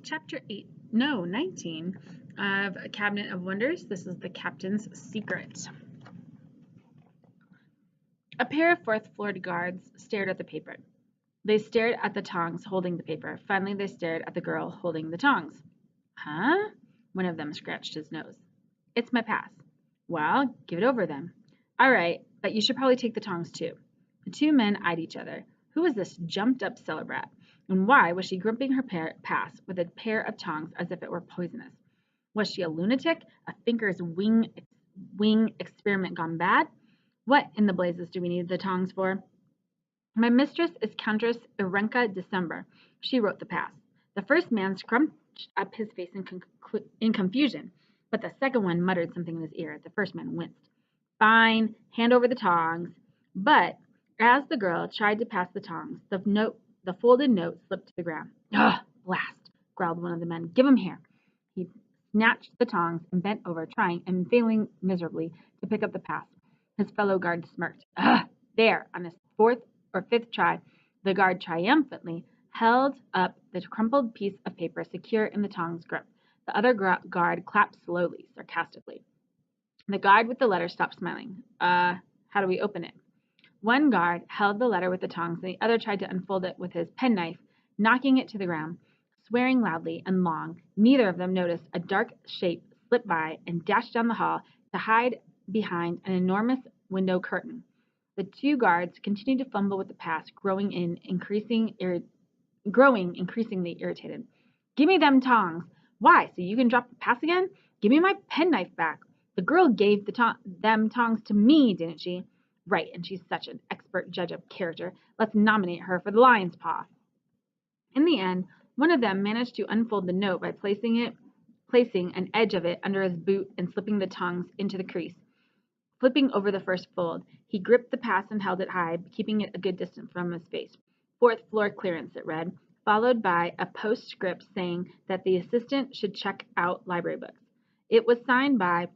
Chapter 8, no, 19 of A Cabinet of Wonders. This is the Captain's Secret. A pair of fourth floor guards stared at the paper. They stared at the tongs holding the paper. Finally, they stared at the girl holding the tongs. Huh? One of them scratched his nose. It's my pass. Well, give it over then. All right, but you should probably take the tongs too. The two men eyed each other. Who was this jumped-up cellar brat? And why was she gripping her pass with a pair of tongs as if it were poisonous? Was she a lunatic? A thinker's wing experiment gone bad? What in the blazes do we need the tongs for? My mistress is Countess Irenka December. She wrote the pass. The first man scrunched up his face in confusion, but the second one muttered something in his ear. The first man winced. Fine, hand over the tongs. But as the girl tried to pass the tongs, the folded note slipped to the ground. Ugh, blast, growled one of the men. Give him here. He snatched the tongs and bent over, trying and failing miserably to pick up the pass. His fellow guard smirked. Ugh, there, on his fourth or fifth try, the guard triumphantly held up the crumpled piece of paper secure in the tongs' grip. The other guard clapped slowly, sarcastically. The guard with the letter stopped smiling. How do we open it? One guard held the letter with the tongs, and the other tried to unfold it with his penknife, knocking it to the ground. Swearing loudly and long, neither of them noticed a dark shape slip by and dash down the hall to hide behind an enormous window curtain. The two guards continued to fumble with the pass, growing increasingly irritated. Give me them tongs. Why, so you can drop the pass again? Give me my penknife back. The girl gave them tongs to me, didn't she? Right, and she's such an expert judge of character. Let's nominate her for the lion's paw. In the end, one of them managed to unfold the note by placing an edge of it under his boot and slipping the tongs into the crease. Flipping over the first fold, he gripped the pass and held it high, keeping it a good distance from his face. Fourth floor clearance, it read, followed by a postscript saying that the assistant should check out library books. It was signed by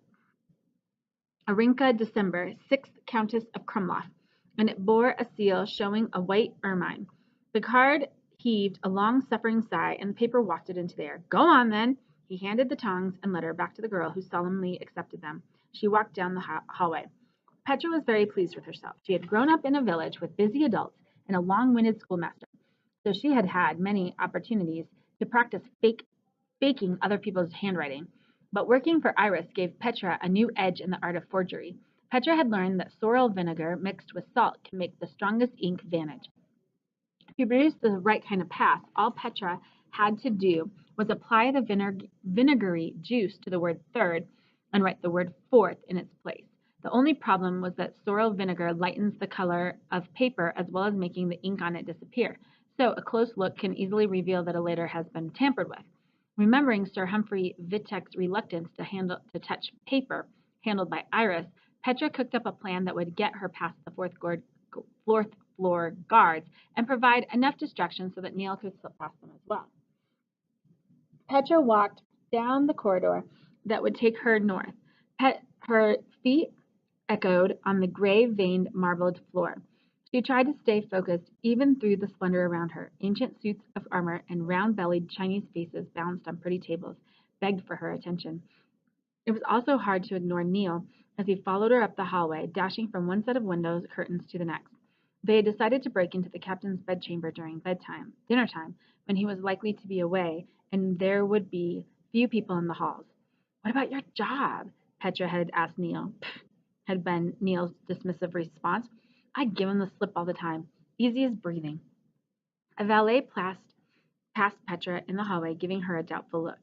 Irenka December, 6th Countess of Krumlov, and it bore a seal showing a white ermine. The card heaved a long-suffering sigh, and the paper wafted into the air. Go on, then. He handed the tongs and letter back to the girl, who solemnly accepted them. She walked down the hallway. Petra was very pleased with herself. She had grown up in a village with busy adults and a long-winded schoolmaster, so she had had many opportunities to practice faking other people's handwriting. But working for Iris gave Petra a new edge in the art of forgery. Petra had learned that sorrel vinegar mixed with salt can make the strongest ink vanish. To produce the right kind of pass, all Petra had to do was apply the vinegary juice to the word third and write the word fourth in its place. The only problem was that sorrel vinegar lightens the color of paper as well as making the ink on it disappear, so a close look can easily reveal that a letter has been tampered with. Remembering Sir Humphrey Vitek's reluctance to touch paper handled by Iris, Petra cooked up a plan that would get her past the fourth floor guards and provide enough distraction so that Neil could slip past them as well. Petra walked down the corridor that would take her north. Her feet echoed on the gray-veined marbled floor. She tried to stay focused even through the splendor around her. Ancient suits of armor and round-bellied Chinese faces balanced on pretty tables begged for her attention. It was also hard to ignore Neil as he followed her up the hallway, dashing from one set of window curtains to the next. They had decided to break into the captain's bedchamber during dinner time, when he was likely to be away and there would be few people in the halls. What about your job? Petra had asked Neil. Had been Neil's dismissive response. I'd give him the slip all the time. Easy as breathing. A valet passed Petra in the hallway, giving her a doubtful look.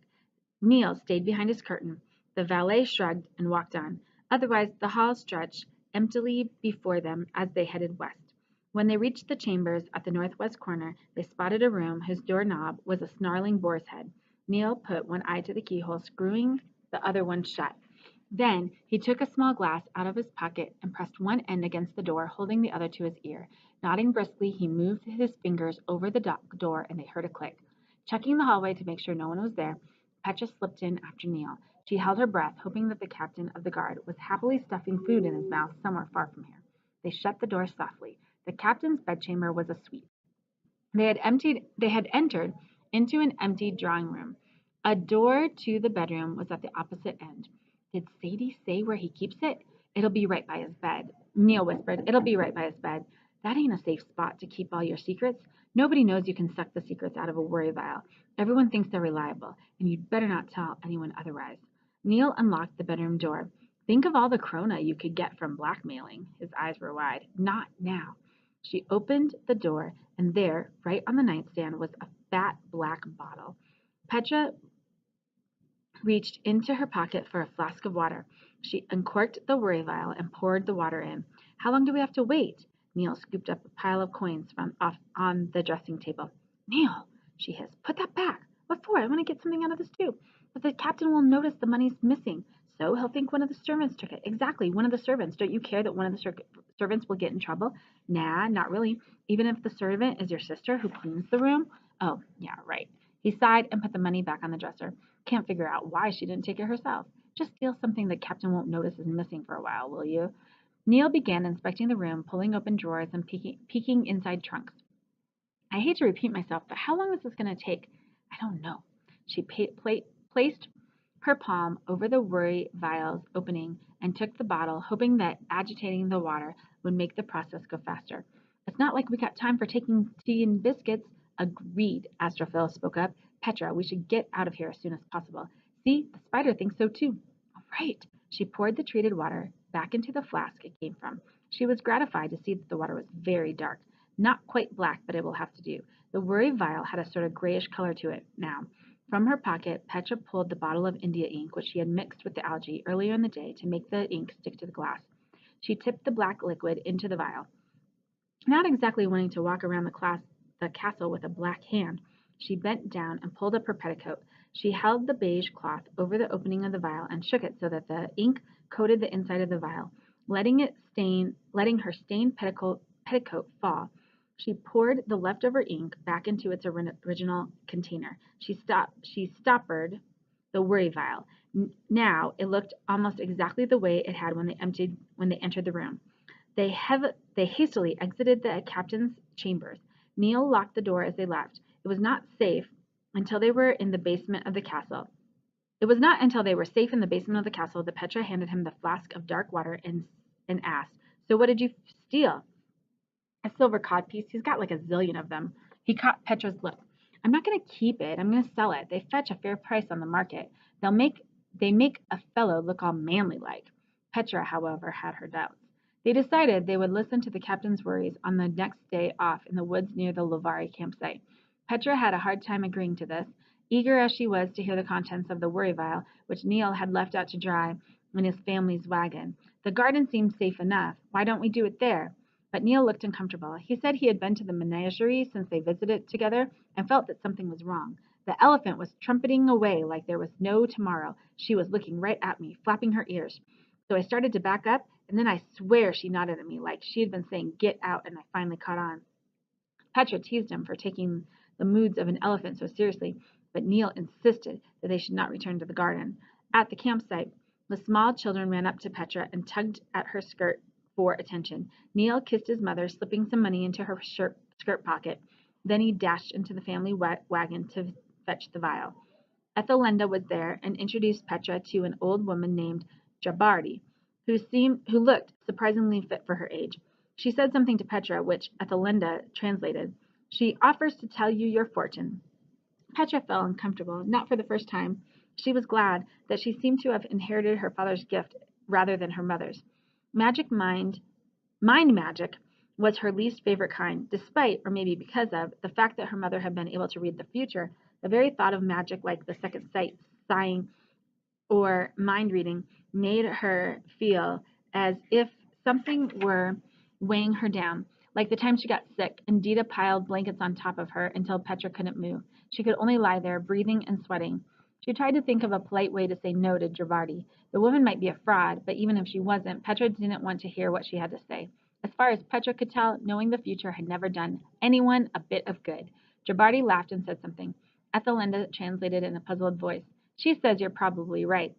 Neil stayed behind his curtain. The valet shrugged and walked on. Otherwise, the hall stretched emptily before them as they headed west. When they reached the chambers at the northwest corner, they spotted a room whose doorknob was a snarling boar's head. Neil put one eye to the keyhole, screwing the other one shut. Then he took a small glass out of his pocket and pressed one end against the door, holding the other to his ear. Nodding briskly, he moved his fingers over the door, and they heard a click. Checking the hallway to make sure no one was there, Petra slipped in after Neil. She held her breath, hoping that the captain of the guard was happily stuffing food in his mouth somewhere far from here. They shut the door softly. The captain's bedchamber was a suite. They had entered into an empty drawing room. A door to the bedroom was at the opposite end. Did Sadie say where he keeps it? It'll be right by his bed. Neil whispered, It'll be right by his bed. That ain't a safe spot to keep all your secrets. Nobody knows you can suck the secrets out of a worry vial. Everyone thinks they're reliable, and you'd better not tell anyone otherwise. Neil unlocked the bedroom door. Think of all the krona you could get from blackmailing. His eyes were wide. Not now. She opened the door, and there, right on the nightstand, was a fat black bottle. Petra reached into her pocket for a flask of water. She uncorked the worry vial and poured the water in. How long do we have to wait? Neil scooped up a pile of coins from off on the dressing table. Neil, she hissed, put that back. What for? I want to get something out of this too. But the captain will notice the money's missing. So he'll think one of the servants took it. Exactly, one of the servants. Don't you care that one of the servants will get in trouble? Nah, not really. Even if the servant is your sister who cleans the room? Oh, yeah, right. He sighed and put the money back on the dresser. Can't figure out why she didn't take it herself. Just steal something the captain won't notice is missing for a while, will you? Neil began inspecting the room, pulling open drawers and peeking inside trunks. I hate to repeat myself, but how long is this going to take? I don't know. She placed her palm over the worry vial's opening and took the bottle, hoping that agitating the water would make the process go faster. It's not like we got time for taking tea and biscuits. Agreed, Astrophil spoke up. Petra, we should get out of here as soon as possible. See, the spider thinks so too. All right. She poured the treated water back into the flask it came from. She was gratified to see that the water was very dark. Not quite black, but it will have to do. The worry vial had a sort of grayish color to it now. From her pocket, Petra pulled the bottle of India ink, which she had mixed with the algae earlier in the day to make the ink stick to the glass. She tipped the black liquid into the vial. Not exactly wanting to walk around the castle with a black hand, she bent down and pulled up her petticoat. She held the beige cloth over the opening of the vial and shook it so that the ink coated the inside of the vial, letting her stained petticoat fall. She poured the leftover ink back into its original container. She stoppered the worry vial. Now it looked almost exactly the way it had when they entered the room. They hastily exited the captain's chambers. Neil locked the door as they left. It was not safe until they were in the basement of the castle. It was not until they were safe in the basement of the castle that Petra handed him the flask of dark water and asked, So what did you steal? A silver codpiece. He's got like a zillion of them. He caught Petra's lip. I'm not going to keep it. I'm going to sell it. They fetch a fair price on the market. They make a fellow look all manly like. Petra, however, had her doubts. They decided they would listen to the captain's worries on the next day off in the woods near the Lovari campsite. Petra had a hard time agreeing to this, eager as she was to hear the contents of the worry vial, which Neil had left out to dry in his family's wagon. The garden seemed safe enough. Why don't we do it there? But Neil looked uncomfortable. He said he had been to the menagerie since they visited together and felt that something was wrong. The elephant was trumpeting away like there was no tomorrow. She was looking right at me, flapping her ears. So I started to back up, and then I swear she nodded at me like she had been saying, Get out, and I finally caught on. Petra teased him for taking the moods of an elephant so seriously, but Neil insisted that they should not return to the garden. At the campsite, the small children ran up to Petra and tugged at her skirt for attention. Neil kissed his mother, slipping some money into her skirt pocket. Then he dashed into the family wagon to fetch the vial. Ethelenda was there and introduced Petra to an old woman named Jabardi, who looked surprisingly fit for her age. She said something to Petra, which Ethelenda translated. She offers to tell you your fortune. Petra felt uncomfortable, not for the first time. She was glad that she seemed to have inherited her father's gift rather than her mother's. Mind magic was her least favorite kind, despite, or maybe because of, the fact that her mother had been able to read the future. The very thought of magic like the second sight, sighing, or mind reading made her feel as if something were weighing her down. Like the time she got sick, and Dita piled blankets on top of her until Petra couldn't move. She could only lie there, breathing and sweating. She tried to think of a polite way to say no to Gervardi. The woman might be a fraud, but even if she wasn't, Petra didn't want to hear what she had to say. As far as Petra could tell, knowing the future had never done anyone a bit of good. Gervardi laughed and said something. Ethelenda translated in a puzzled voice. She says you're probably right.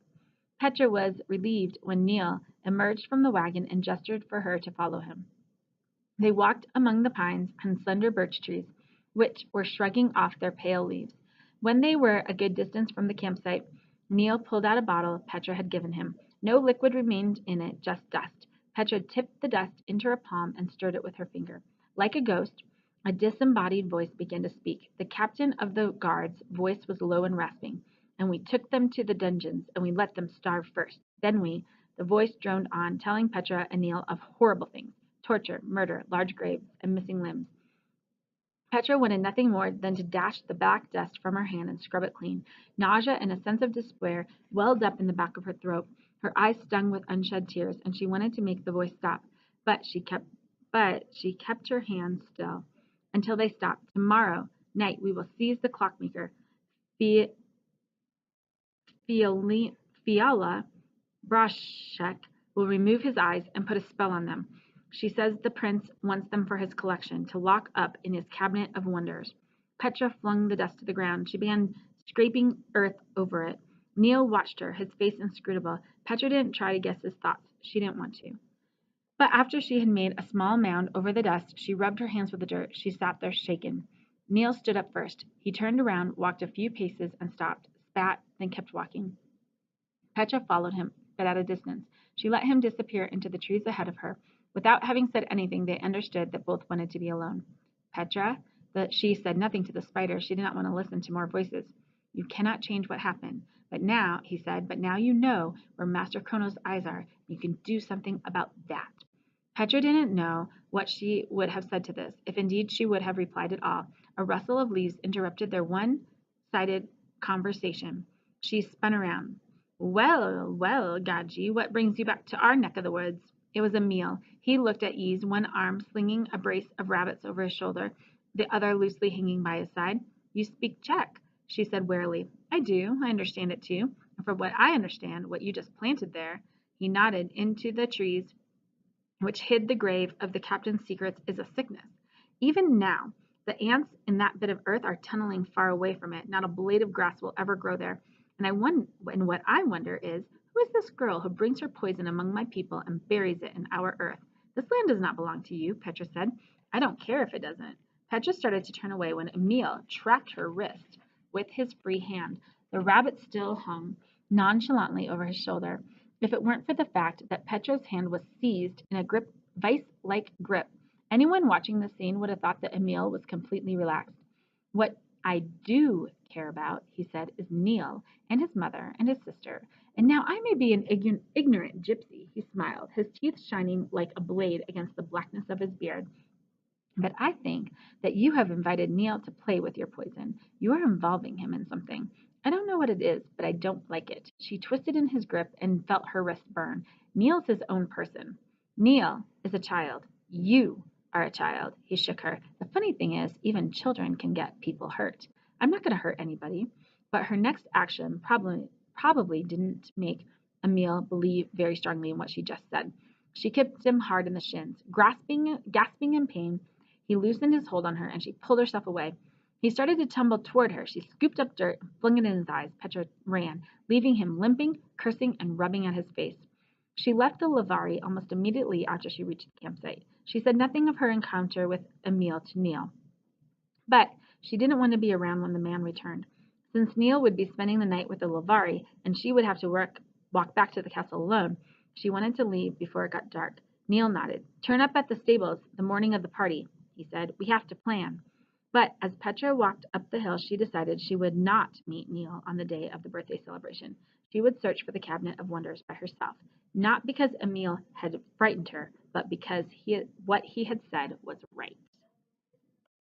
Petra was relieved when Neil emerged from the wagon and gestured for her to follow him. They walked among the pines and slender birch trees, which were shrugging off their pale leaves. When they were a good distance from the campsite, Neil pulled out a bottle Petra had given him. No liquid remained in it, just dust. Petra tipped the dust into her palm and stirred it with her finger. Like a ghost, a disembodied voice began to speak. The captain of the guard's voice was low and rasping. And we took them to the dungeons, and we let them starve first. Then the voice droned on, telling Petra and Neil of horrible things: torture, murder, large graves, and missing limbs. Petra wanted nothing more than to dash the black dust from her hand and scrub it clean. Nausea and a sense of despair welled up in the back of her throat. Her eyes stung with unshed tears, and she wanted to make the voice stop, but she kept her hand still until they stopped. Tomorrow night we will seize the clockmaker, Fiala Brashek will remove his eyes and put a spell on them. She says the prince wants them for his collection, to lock up in his cabinet of wonders. Petra flung the dust to the ground. She began scraping earth over it. Neil watched her, his face inscrutable. Petra didn't try to guess his thoughts. She didn't want to. But after she had made a small mound over the dust, she rubbed her hands with the dirt. She sat there shaken. Neil stood up first. He turned around, walked a few paces, and stopped, spat, then kept walking. Petra followed him, but at a distance. She let him disappear into the trees ahead of her. Without having said anything, they understood that both wanted to be alone. Petra, she said nothing to the spider. She did not want to listen to more voices. You cannot change what happened. But now, he said, but now you know where Master Chrono's eyes are. You can do something about that. Petra didn't know what she would have said to this, if indeed she would have replied at all. A rustle of leaves interrupted their one-sided conversation. She spun around. Well, well, Gaji, what brings you back to our neck of the woods? It was Emil. He looked at ease, one arm slinging a brace of rabbits over his shoulder, the other loosely hanging by his side. You speak Czech, she said wearily. I do. I understand it too. And from what I understand, what you just planted there, he nodded into the trees which hid the grave of the captain's secrets, is a sickness. Even now, the ants in that bit of earth are tunneling far away from it. Not a blade of grass will ever grow there. And what I wonder is, who is this girl who brings her poison among my people and buries it in our earth? This land does not belong to you, Petra said. I don't care if it doesn't. Petra started to turn away when Emil trapped her wrist with his free hand. The rabbit still hung nonchalantly over his shoulder. If it weren't for the fact that Petra's hand was seized in a vice-like grip, anyone watching the scene would have thought that Emil was completely relaxed. What I do care about, he said, is Neil and his mother and his sister. And now I may be an ignorant gypsy, he smiled, his teeth shining like a blade against the blackness of his beard. But I think that you have invited Neil to play with your poison. You are involving him in something. I don't know what it is, but I don't like it. She twisted in his grip and felt her wrist burn. Neil's his own person. Neil is a child. You are a child. He shook her. The funny thing is, even children can get people hurt. I'm not going to hurt anybody. But her next action probably didn't make Emil believe very strongly in what she just said. She kicked him hard in the shins. Gasping in pain, he loosened his hold on her, and she pulled herself away. He started to tumble toward her. She scooped up dirt and flung it in his eyes. Petra ran, leaving him limping, cursing, and rubbing at his face. She left the Lavari almost immediately after she reached the campsite. She said nothing of her encounter with Emil to Neil, but she didn't want to be around when the man returned. Since Neil would be spending the night with the Lavari, and she would have to walk back to the castle alone, she wanted to leave before it got dark. Neil nodded. Turn up at the stables the morning of the party, he said. We have to plan. But as Petra walked up the hill, she decided she would not meet Neil on the day of the birthday celebration. She would search for the Cabinet of Wonders by herself, not because Emil had frightened her, but because what he had said was right.